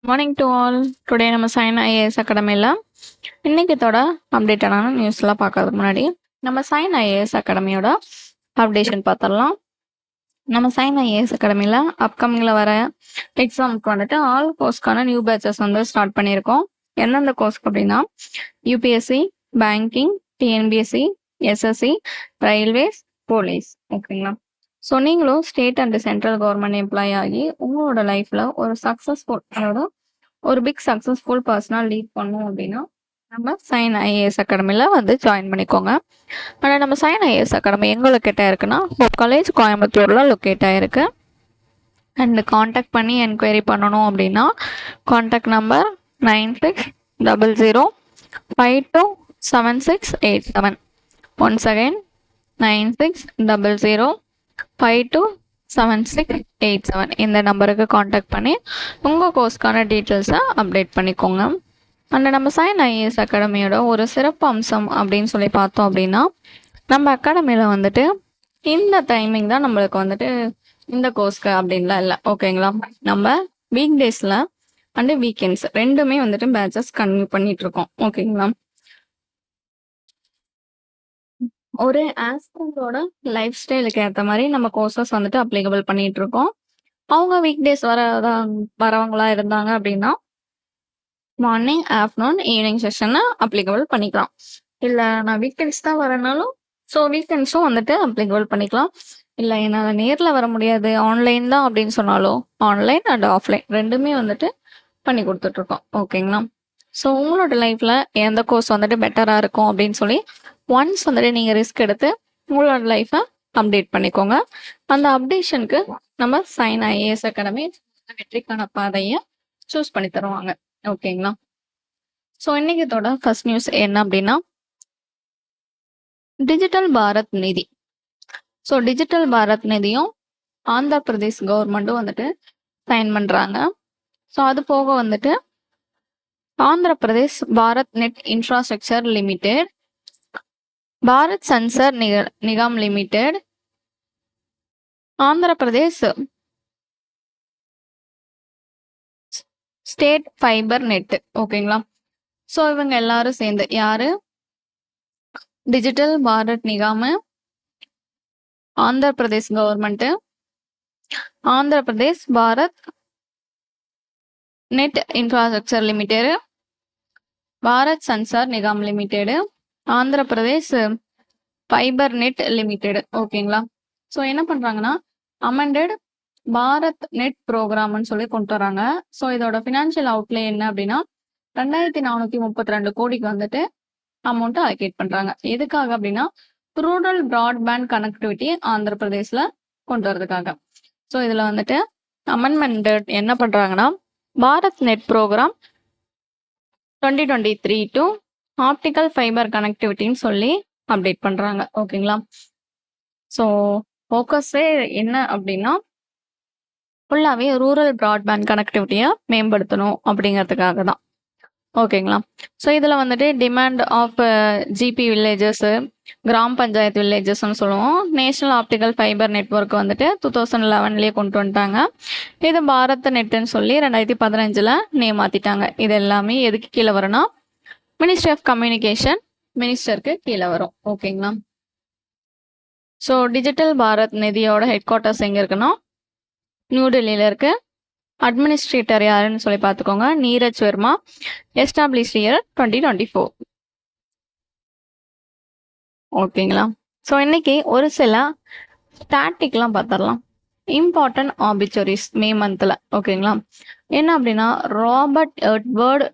Morning to all. Today நம்ம sign IAS அகாடமியில் இன்னைக்குத்தோட அப்டேட்டான நியூஸ்லாம் பார்க்கறதுக்கு முன்னாடி நம்ம சைன் ஐஏஎஸ் அகாடமியோட அப்டேஷன் பார்த்துடலாம். நம்ம சைன் ஐஏஎஸ் அகாடமியில் அப்கமிங்கில் வர எக்ஸாமுக்கு வந்துட்டு ஆல் கோர்ஸ்க்கான நியூ பேட்சஸ் வந்து ஸ்டார்ட் பண்ணியிருக்கோம். எந்தெந்த கோர்ஸ்க்கு அப்படின்னா UPSC, banking, TNPSC, SSC, railways, police. ஓகேங்களா? ஸோ நீங்களும் state and central government employee ஆகி உங்களோட லைஃப்பில் ஒரு சக்ஸஸ்ஃபுல் அதாவது ஒரு பிக் சக்ஸஸ்ஃபுல் பர்சனாக லீட் பண்ணணும் அப்படின்னா நம்ம சைன் ஐஏஎஸ் அகாடமியில் வந்து ஜாயின் பண்ணிக்கோங்க. ஆனால் நம்ம சைன் ஐஏஎஸ் அகாடமி எங்கே லொக்கேட் ஆகிருக்குன்னா ஹோப் காலேஜ் கோயம்புத்தூரில் லொக்கேட் ஆகிருக்கு. அண்ட் காண்டாக்ட் பண்ணி என்கொயரி பண்ணணும் அப்படின்னா காண்டாக்ட் நம்பர் 9600527687. Once again 9600527687. இந்த நம்பருக்கு காண்டாக்ட் பண்ணி உங்கள் கோர்ஸ்க்கான டீட்டெயில்ஸை அப்டேட் பண்ணிக்கோங்க. அண்ட் நம்ம சைன் ஐஏஎஸ் அகாடமியோட ஒரு சிறப்பு அம்சம் அப்படின்னு சொல்லி பார்த்தோம் அப்படின்னா நம்ம அகாடமியில் வந்துட்டு இந்த டைமிங் தான் நம்மளுக்கு வந்துட்டு இந்த கோர்ஸ்க்கு அப்படின்லாம் இல்லை. ஓகேங்களா? நம்ம வீக் டேஸில் அண்டு வீக்கெண்ட்ஸ் ரெண்டுமே வந்துட்டு பேட்சஸ் கன்டினியூ பண்ணிட்டு இருக்கோம். ஓகேங்களா? ஒரு ஆஸ்பிரண்டோட லைஃப் ஸ்டைலுக்கு ஏற்ற மாதிரி நம்ம கோர்சஸ் வந்துட்டு அப்ளிகபிள் பண்ணிட்டு இருக்கோம். அவங்க வீக் டேஸ் வரவங்களா இருந்தாங்க அப்படின்னா மார்னிங், ஆஃப்டர்நூன், ஈவினிங் செஷனை அப்ளிகபிள் பண்ணிக்கலாம். இல்லை நான் வீக்கெண்ட்ஸ் தான் வரனாலும் ஸோ வீக்கெண்ட்ஸும் வந்துட்டு அப்ளிகபிள் பண்ணிக்கலாம். இல்லை என்னால் நேரில் வர முடியாது ஆன்லைன் தான் அப்படின்னு சொன்னாலும் ஆன்லைன் அண்ட் ஆஃப்லைன் ரெண்டுமே வந்துட்டு பண்ணி கொடுத்துட்ருக்கோம். ஓகேங்களா? ஸோ உங்களோட லைஃப்பில் எந்த கோர்ஸ் வந்துட்டு பெட்டராக இருக்கும் அப்படின்னு சொல்லி ஒன்ஸ் வந்துட்டு நீங்கள் ரிஸ்க் எடுத்து உங்களோட லைஃப்பை அப்டேட் பண்ணிக்கோங்க. அந்த அப்டேஷனுக்கு நம்ம சைன் ஐஏஎஸ் அகாடமி வெற்றிக்கான பாதையை சூஸ் பண்ணி தருவாங்க. ஓகேங்களா? ஸோ இன்னைக்குத்தோட ஃபர்ஸ்ட் நியூஸ் என்ன அப்படின்னா டிஜிட்டல் பாரத் நிதி. ஸோ டிஜிட்டல் பாரத் நிதியும் ஆந்திர பிரதேஷ் கவர்மெண்ட்டும் வந்துட்டு சைன் பண்ணுறாங்க. ஸோ அது போக வந்துட்டு Andhra Pradesh Bharat net infrastructure limited, Bharat Sanchar Nigam limited, Andhra Pradesh state fibre net. ஓகேங்களா? ஸோ இவங்க எல்லாரும் சேர்ந்து யாரு digital Bharat Nigam, Andhra Pradesh government, Andhra Pradesh Bharat net infrastructure limited, Bharat Sanchar Nigam limited, Andhra Pradesh fibre net limited. ஓகேங்களா? ஸோ என்ன பண்ணுறாங்கன்னா அமெண்டட் பாரத் நெட் ப்ரோக்ராம்னு சொல்லி கொண்டு வராங்க. ஸோ இதோட ஃபினான்ஷியல் அவுட்லே என்ன அப்படின்னா 2432 கோடிக்கு வந்துட்டு அமௌண்ட்டை அலோகேட் பண்ணுறாங்க. எதுக்காக அப்படின்னா ரூரல் ப்ராட்பேண்ட் கனெக்டிவிட்டி ஆந்திர பிரதேசில் கொண்டு வரதுக்காக. ஸோ இதில் வந்துட்டு அமெண்ட்மெண்ட் என்ன பண்ணுறாங்கன்னா Bharat net programme 2023 to optical fibre கனெக்டிவிட்டின்னு சொல்லி அப்டேட் பண்ணுறாங்க. ஓகேங்களா? ஸோ ஃபோக்கஸே என்ன அப்படின்னா ஃபுல்லாகவே ரூரல் ப்ராட்பேண்ட் கனெக்டிவிட்டியை மேம்படுத்தணும் அப்படிங்கிறதுக்காக தான். ஓகேங்களா? ஸோ இதில் வந்துட்டு demand of GP villages, gram panchayat வில்லேஜஸ்ன்னு சொல்லுவோம். நேஷனல் ஆப்டிக்கல் ஃபைபர் நெட்ஒர்க் வந்துட்டு 2011 கொண்டு வந்துட்டாங்க. இது பாரத் நெட்டுன்னு சொல்லி 2015 நேம் மாற்றிட்டாங்க. இது எல்லாமே எதுக்கு கீழே வரும்னா மினிஸ்ட்ரி ஆஃப் கம்யூனிகேஷன் மினிஸ்டருக்கு கீழே வரும். ஓகேங்களா? ஸோ டிஜிட்டல் பாரத் நிதியோட ஹெட் குவார்ட்டர்ஸ் எங்கே இருக்குன்னா நியூ டெல்லியில் இருக்கு. அட்மினிஸ்ட்ரேட்டர் யாருன்னு சொல்லி பார்த்துக்கோங்க, நீரஜ் வர்மா, எஸ்டாப்ளிஷ் இயர் 2024. ஓகேங்களா? ஸோ இன்னைக்கு ஒரு சில ஸ்டாட்டிக்லாம் பார்த்துடலாம். இம்பார்ட்டன்ட் ஆபிச்சுரிஸ் மே மந்தில். ஓகேங்களா? என்ன அப்படின்னா ராபர்ட் எட்வர்ட்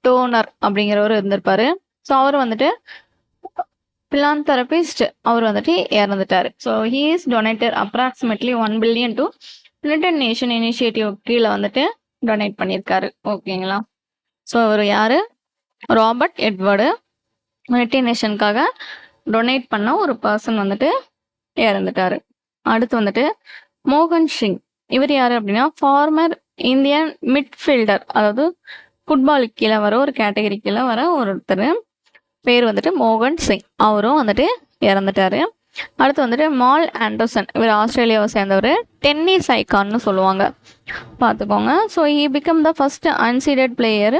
டோனர் அப்படிங்கிறவர் இருந்திருப்பாரு. ஸோ அவர் வந்துட்டு பிலாந்தெரபிஸ்ட். அவர் வந்துட்டு இறந்துட்டாரு. So he is donated approximately 1 billion to United nation initiative கீழே வந்துட்டு டொனேட் பண்ணியிருக்காரு. ஓகேங்களா? ஸோ அவர் யாரு ராபர்ட் எட்வர்டு யுனைடெட் நேஷனுக்காக டொனேட் பண்ண ஒரு பர்சன் வந்துட்டு இறந்துட்டாரு. அடுத்து வந்துட்டு மோகன் சிங். இவர் யாரு அப்படின்னா ஃபார்மர் இந்தியன் மிட்ஃபீல்டர், அதாவது ஃபுட்பாலுக்கு கீழே வர ஒரு கேட்டகரி கீழே வர ஒருத்தர். பேர் வந்துட்டு மோகன் சிங். அவரும் வந்துட்டு இறந்துட்டாரு. அடுத்து வந்துட்டு மால் ஆண்டர்சன், இவர் ஆஸ்திரேலியாவை சேர்ந்தவர், டென்னிஸ் ஐகான்னு சொல்லுவாங்க, பார்த்துக்கோங்க. So he become the first unseeded player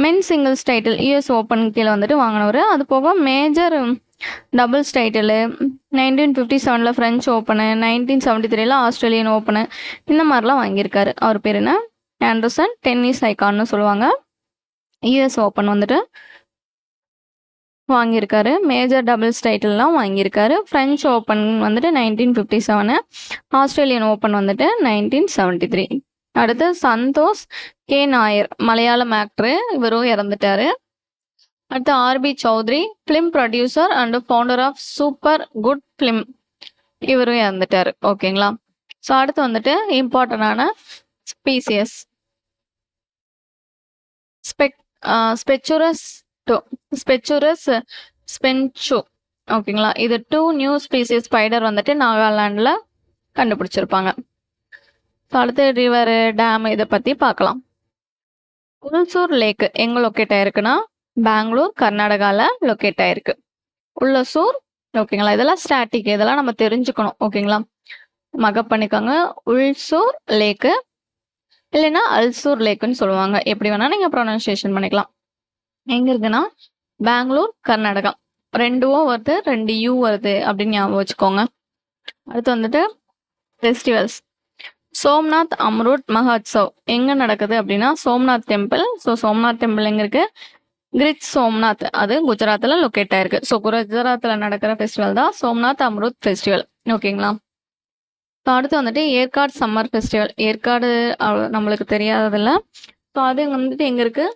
men singles title US Open கீழே வந்துட்டு வாங்கினவர். அது போக major doubles title 1957 French Open, 1973 Australian Open, இந்த மாதிரிலாம் வாங்கியிருக்காரு. அவர் பேர் என்ன? ஆண்டர்சன். டென்னிஸ் ஐகான்னு சொல்லுவாங்க. யூஎஸ் ஓப்பன் வந்துட்டு வாங்கியிருக்காரு. மேஜர் டபுள்ஸ் டைட்டில்லாம் வாங்கியிருக்காரு. ஃப்ரெஞ்ச் ஓப்பன் வந்துட்டு 1957, ஆஸ்திரேலியன் ஓப்பன் வந்துட்டு 1973. அடுத்து சந்தோஷ் கே நாயர், மலையாளம் ஆக்டரு, இவரும் இறந்துட்டாரு. அடுத்து R P Choudhary, film producer and founder of super good film, இவரும் இறந்துட்டாரு. ஓகேங்களா. ஸோ அடுத்து வந்துட்டு இம்பார்ட்டண்டான ஸ்பீசியஸ் ஸ்பெச்சுரஸ் ஸ்பெச்சுரஸ் ஸ்பென்சு. ஓகேங்களா. இது 2 நியூ ஸ்பீசிஸ் ஸ்பைடர் வந்துட்டு நாகாலாண்டில் கண்டுபிடிச்சிருப்பாங்க. அடுத்து ரிவர், டேம், இதை பற்றி பார்க்கலாம். உல்சூர் லேக் எங்கே லொக்கேட் ஆயிருக்குன்னா பெங்களூர், கர்நாடகாவில் லொக்கேட் ஆயிருக்கு. உல்சூர். ஓகேங்களா. இதெல்லாம் ஸ்டாட்டிக், இதெல்லாம் நம்ம தெரிஞ்சுக்கணும். ஓகேங்களா. மகப் பண்ணிக்கோங்க. உல்சூர் லேக்கு இல்லைன்னா அல்சூர் லேக்குன்னு சொல்லுவாங்க. எப்படி வேணா நீங்கள் ப்ரொனன்சியேஷன் பண்ணிக்கலாம். எங்கே இருக்குன்னா பெங்களூர், கர்நாடகா. 2 O வருது, 2 U வருது அப்படின்னு ஞாபகம் வச்சுக்கோங்க. அடுத்து வந்துட்டு ஃபெஸ்டிவல்ஸ். சோம்நாத் அம்ருத் மஹோத்சவ் எங்கே நடக்குது அப்படின்னா Somnath temple. So Somnath temple எங்கே இருக்கு? கிரிட் சோம்நாத், அது குஜராத்தில் லொக்கேட் ஆயிருக்கு. ஸோ குஜராத்தில் நடக்கிற ஃபெஸ்டிவல் தான் சோம்நாத் அம்ருத் ஃபெஸ்டிவல். ஓகேங்களா. ஸோ அடுத்து வந்துட்டு ஏற்காடு சம்மர் ஃபெஸ்டிவல். ஏற்காடு நம்மளுக்கு தெரியாததில்ல. ஸோ அது வந்துட்டு எங்கே இருக்கு?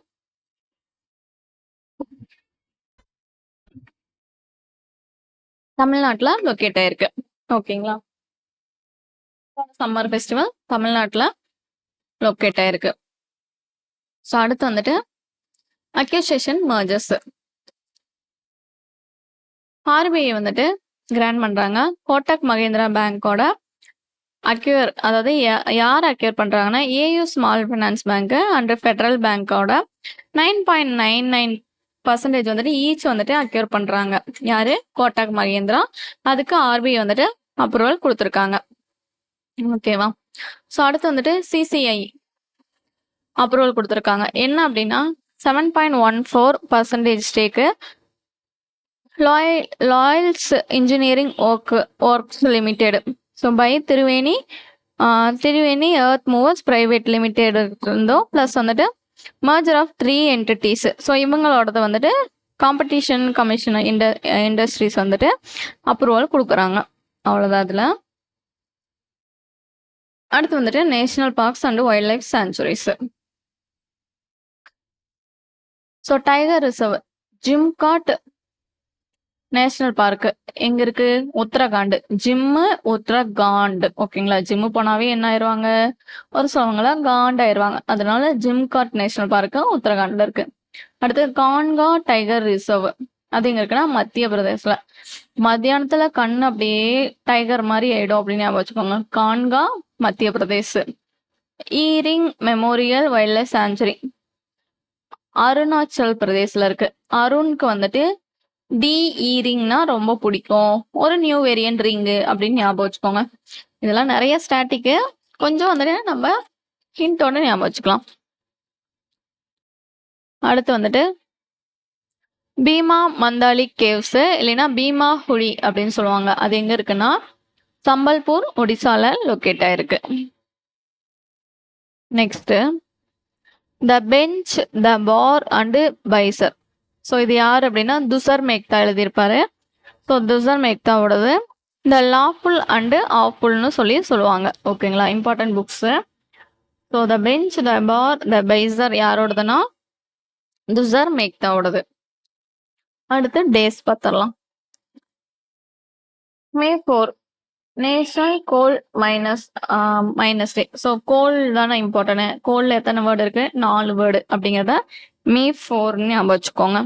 தமிழ்நாட்டில் லொக்கேட் ஆயிருக்கு. ஓகேங்களா. சம்மர் ஃபெஸ்டிவல் தமிழ்நாட்டில் லொக்கேட் ஆயிருக்கு. ஸோ அடுத்து வந்துட்டு அக்யூசேஷன் மர்ஜர்ஸ். ஆர்பிஐ வந்துட்டு கிராண்ட் பண்ணுறாங்க. கோட்டக் மகேந்திரா பேங்கோட அக்யூர், அதாவது யார் அக்யூர் பண்ணுறாங்கன்னா AU small finance bank and Federal பேங்கோட 9.99% வந்துட்டு ஈச் வந்துட்டு அக்யூர் பண்ணுறாங்க. யார்? கோட்டக் மகேந்திரா. அதுக்கு ஆர்பிஐ வந்துட்டு அப்ரூவல் கொடுத்துருக்காங்க. ஓகேவா. ஸோ அடுத்து வந்துட்டு சிசிஐ அப்ரூவல் கொடுத்துருக்காங்க. என்ன அப்படின்னா 7.14% stake Loyals engineering works limited. So by Triveni earth movers private limited இருந்தோம். ப்ளஸ் வந்துட்டு மர்ஜர் ஆஃப் 3 entities. ஸோ இவங்களோடது வந்துட்டு காம்படிஷன் கமிஷன் இண்டஸ்ட்ரீஸ் வந்துட்டு அப்ரூவல் கொடுக்குறாங்க. அவ்வளோதான் அதில். அடுத்து வந்துட்டு national parks and wildlife sanctuaries. So tiger reserve Jim Corbett national park எங்க இருக்கு? உத்தரகாண்ட். ஜிம்மு உத்தரகாண்ட். ஓகேங்களா. ஜிம்மு போனாவே என்ன ஆயிடுவாங்க? ஒரு சிலவங்கள காண்ட் ஆயிடுவாங்க. அதனால ஜிம்காட் நேஷனல் பார்க்கு உத்தரகாண்ட்ல இருக்கு. அடுத்து கான்கா டைகர் ரிசர்வ், அது எங்க இருக்குன்னா மத்திய பிரதேசல. மத்தியானத்துல கண் அப்படியே டைகர் மாதிரி ஆயிடும் அப்படின்னு ஞாபகம் வச்சுக்கோங்க. Kanha, Madhya Pradesh. Ering memorial wildlife sanctuary Arunachal பிரதேசல இருக்கு. அருணுக்கு வந்துட்டு டி ஈரிங்னா ரொம்ப பிடிக்கும், ஒரு நியூ வேரியன்ட் ரிங்கு அப்படின்னு ஞாபகம் வச்சுக்கோங்க. இதெல்லாம் நிறைய ஸ்டாட்டிக்கு, கொஞ்சம் வந்துட்டு நம்ம ஹிண்டோட ஞாபகம் வச்சுக்கலாம். அடுத்து வந்துட்டு பீமா மந்தாலி கேவ்ஸ் இல்லைன்னா பீமா ஹுடி அப்படின்னு சொல்லுவாங்க. அது எங்க இருக்குன்னா சம்பல்பூர், ஒடிசால லொக்கேட் ஆயிருக்கு. Next the bench, the bar and bizarre. So இது யார் அப்படின்னா துசர் மேக்தா எழுதியிருப்பாரு. ஸோ துசர் மேக்தாவோடது த லாஃபுல் அண்டு ஆஃபுல்னு சொல்லுவாங்க. ஓகேங்களா. Important books. So the bench, the bar, the bizarre யாரோடதுன்னா துசர் மேக்தாவோடது. அடுத்து டேஸ் பார்த்துடலாம். May 4 national coal miners day. So coal தானே இம்பார்ட்டன்ட். கோல்ல எத்தனை வேர்டு இருக்கு? 4 வேர்டு. அப்படிங்கிறத May 4 ஞாபகம் வச்சுக்கோங்க.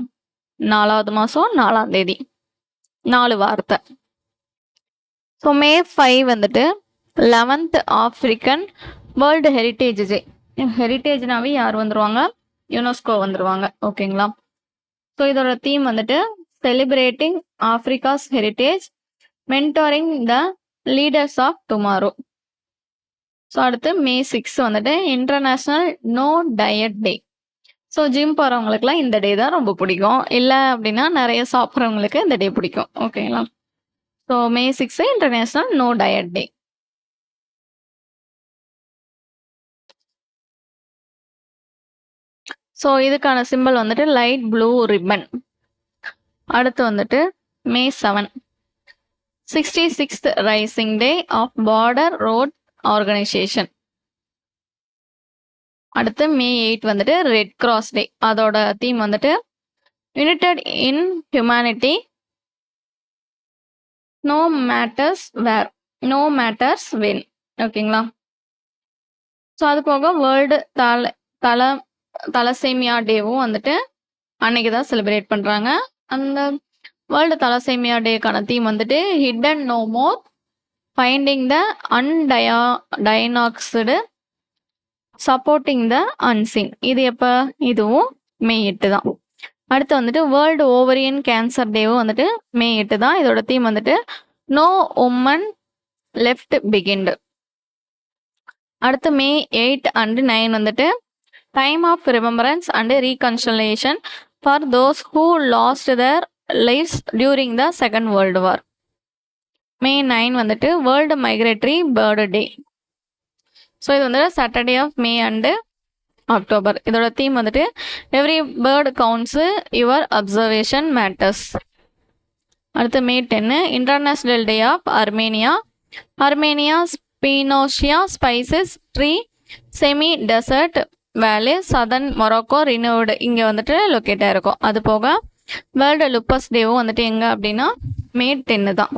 4வது மாதம் 4ஆம் தேதி, 4 வார்த்தை. ஸோ May 5 வந்துட்டு 11th African world heritage day. ஹெரிட்டேஜ்னாவே யார் வந்துருவாங்க? யுனெஸ்கோ வந்துருவாங்க. ஓகேங்களா. ஸோ இதோட தீம் வந்துட்டு celebrating Africa's heritage mentoring the leaders of tomorrow. So அடுத்து மே 6 வந்துட்டு international no diet day. So gym போகிறவங்களுக்குலாம் இந்த டே தான் ரொம்ப பிடிக்கும். இல்லை அப்படின்னா நிறைய சாப்பிட்றவங்களுக்கு இந்த டே பிடிக்கும். ஓகேங்களா? So May 6 international no diet day. So இதுக்கான சிம்பிள் வந்துட்டு லைட் ப்ளூ ரிப்பன். அடுத்து வந்துட்டு May 7 66th raising day of border road organisation. அடுத்து மே 8 வந்துட்டு ரெட் கிராஸ் டே. அதோட தீம் வந்துட்டு united in humanity, no matters where, no matters when. ஓகேங்களா? So அது போக வேர்ல்டு தலசேமியா டேவும் வந்துட்டு அன்னைக்கு தான் செலிப்ரேட் பண்ணுறாங்க. அந்த வேர்ல்டு தலசேமியா டேக்கான தீம் வந்துட்டு hidden no more, finding the undiagnosed, supporting the unseen. இது எப்போ? இதுவும் மே 8 தான். அடுத்து வந்துட்டு வேர்ல்டு ஓவரியன் கேன்சர் டேவும் வந்துட்டு மே 8 தான். இதோட தீம் வந்துட்டு நோ உமன் லெஃப்ட் பிகின்டு. அடுத்து மே 8 அண்ட் 9 வந்துட்டு time of remembrance and reconciliation for those who lost their lifes during the second world war. May 9 வந்துட்டு world migratory bird day. So இது வந்துட்டு Saturday of May and October. இதோட theme வந்துட்டு every bird counts your observation matters. அடுத்து May 10 international day of argania. Argania spinosa spices tree, semi desert valley, southern Morocco renowned இங்கே வந்துட்டு locate ஆகிருக்கும். அது போக வேர்ல்டு லுப்பஸ் டேவும் வந்துட்டு எங்கே அப்படின்னா மே 10 தான்.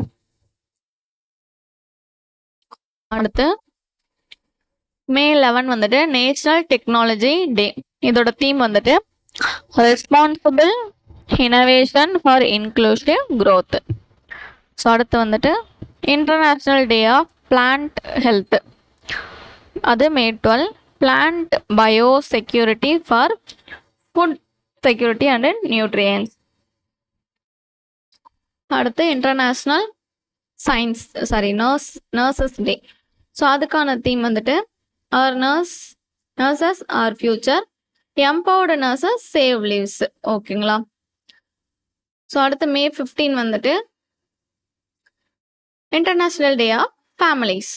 அடுத்து மே 11 வந்துட்டு நேஷனல் டெக்னாலஜி டே. இதோட தீம் வந்துட்டு responsible innovation for inclusive growth. So அடுத்து வந்துட்டு international day of plant health. அது May 12. Plant bio security for food security and nutrients. அடுத்து இன்டர்நேஷ்னல் நர்சஸ் டே. ஸோ அதுக்கான தீம் வந்துட்டு our nurses are future, empowered nurses save lives. ஓகேங்களா? So அடுத்து May 15 வந்துட்டு international day of families.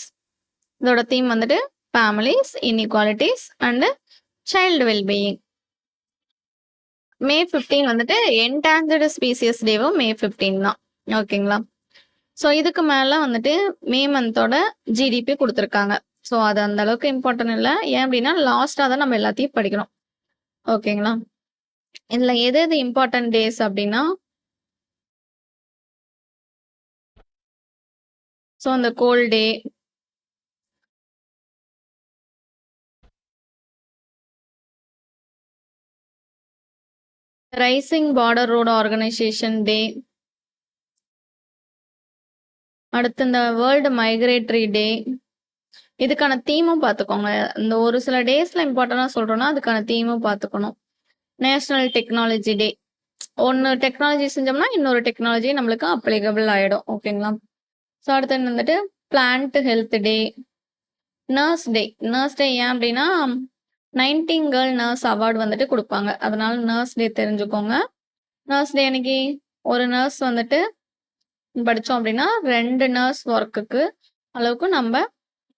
இதோட theme வந்துட்டு families, inequalities and child wellbeing. May 15 வந்துட்டு என்டாஞ்சர்டு species டேவும் மே 15 தான். ஓகேங்களா? ஸோ இதுக்கு மேலே வந்துட்டு மே மந்தோட ஜிடிபி கொடுத்துருக்காங்க. ஸோ அது அந்த அளவுக்கு இம்பார்ட்டன்ட் இல்லை. ஏன் அப்படின்னா லாஸ்ட்டாக தான் நம்ம எல்லாத்தையும் படிக்கணும். ஓகேங்களா? இதில் எது எது இம்பார்ட்டன்ட் டேஸ் அப்படின்னா ஸோ அந்த கோல் டே, ரைசிங் பார்டர் ரோடு ஆர்கனைசேஷன் டே, அடுத்து இந்த வேர்ல்டு மைக்ரேட்டரி டே. இதுக்கான தீமும் பார்த்துக்கோங்க. இந்த ஒரு சில டேஸில் இம்பார்ட்டண்டாக சொல்கிறோன்னா அதுக்கான தீமும் பார்த்துக்கணும். நேஷ்னல் டெக்னாலஜி டே. ஒன்று டெக்னாலஜி செஞ்சோம்னா இன்னொரு டெக்னாலஜி நம்மளுக்கு அப்ளிகபிள் ஆகிடும். ஓகேங்களா? ஸோ அடுத்து வந்துட்டு பிளான்ட் ஹெல்த் டே, நர்ஸ் டே. நர்ஸ் டே ஏன் அப்படின்னா நைன்டிங்கேர்ள் நர்ஸ் அவார்டு வந்துட்டு கொடுப்பாங்க. அதனால நர்ஸ் டே தெரிஞ்சுக்கோங்க. நர்ஸ் டே அன்னைக்கு ஒரு நர்ஸ் வந்துட்டு படித்தோம் அப்படின்னா 2 நர்ஸ் ஒர்க்குக்கு அளவுக்கு நம்ம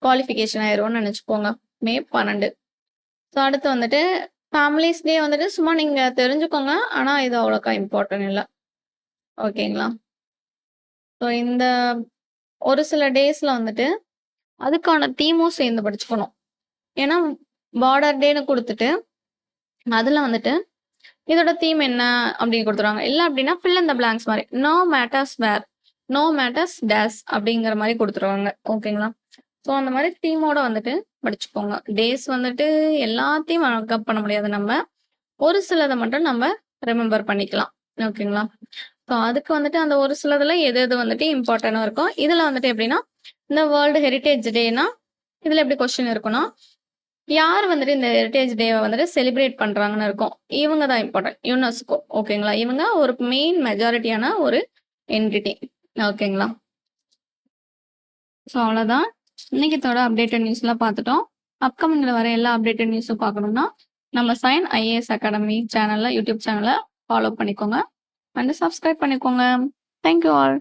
குவாலிஃபிகேஷன் ஆயிரும்னு நினச்சிக்கோங்க. மே 12. ஸோ அடுத்து வந்துட்டு ஃபேமிலிஸ் டே வந்துட்டு சும்மா நீங்கள் தெரிஞ்சுக்கோங்க. ஆனால் இது அவ்வளோக்கா இம்பார்ட்டன்ட் இல்லை. ஓகேங்களா? ஸோ இந்த ஒரு சில டேஸில் வந்துட்டு அதுக்கான தீமும் சேர்ந்து படிச்சுக்கணும். ஏன்னா பார்டர் டேன்னு கொடுத்துட்டு அதில் வந்துட்டு இதோட தீம் என்ன அப்படின்னு கொடுத்துருவாங்க. இல்லை அப்படின்னா ஃபில் இந்த பிளாங்க்ஸ் மாதிரி no matters where, no matters days அப்படிங்கிற மாதிரி கொடுத்துருவாங்க. ஓகேங்களா? ஸோ அந்த மாதிரி தீமோட வந்துட்டு படிச்சுக்கோங்க. டேஸ் வந்துட்டு எல்லாத்தையும் அக்கப் பண்ண முடியாது. நம்ம ஒரு சிலதை மட்டும் நம்ம ரிமெம்பர் பண்ணிக்கலாம். ஓகேங்களா? ஸோ அதுக்கு வந்துட்டு அந்த ஒரு சிலதில் எது எது வந்துட்டு இம்பார்ட்டண்டாக இருக்கும். இதில் வந்துட்டு எப்படின்னா இந்த வேர்ல்டு ஹெரிட்டேஜ் டேனா இதில் எப்படி கொஸ்டின் இருக்குன்னா யார் வந்துட்டு இந்த ஹெரிட்டேஜ் டேவை வந்துட்டு செலிப்ரேட் பண்ணுறாங்கன்னு இருக்கும். இவங்க தான் இம்பார்ட்டன்ட். யுனெஸ்கோ. ஓகேங்களா? இவங்க ஒரு மெயின் மெஜாரிட்டியான ஒரு என்டிட்டி. ஓகேங்களா? ஸோ அவ்வளோதான். இன்னைக்கத்தோட அப்டேட்டட் நியூஸ்லாம் பார்த்துட்டோம். அப்கமிங்கில் வர எல்லா அப்டேட்டட் நியூஸும் பார்க்கணும்னா நம்ம சைன் ஐஏஎஸ் அகாடமி சேனலில் யூடியூப் சேனலை ஃபாலோ பண்ணிக்கோங்க அண்ட் சப்ஸ்கிரைப் பண்ணிக்கோங்க. Thank you all.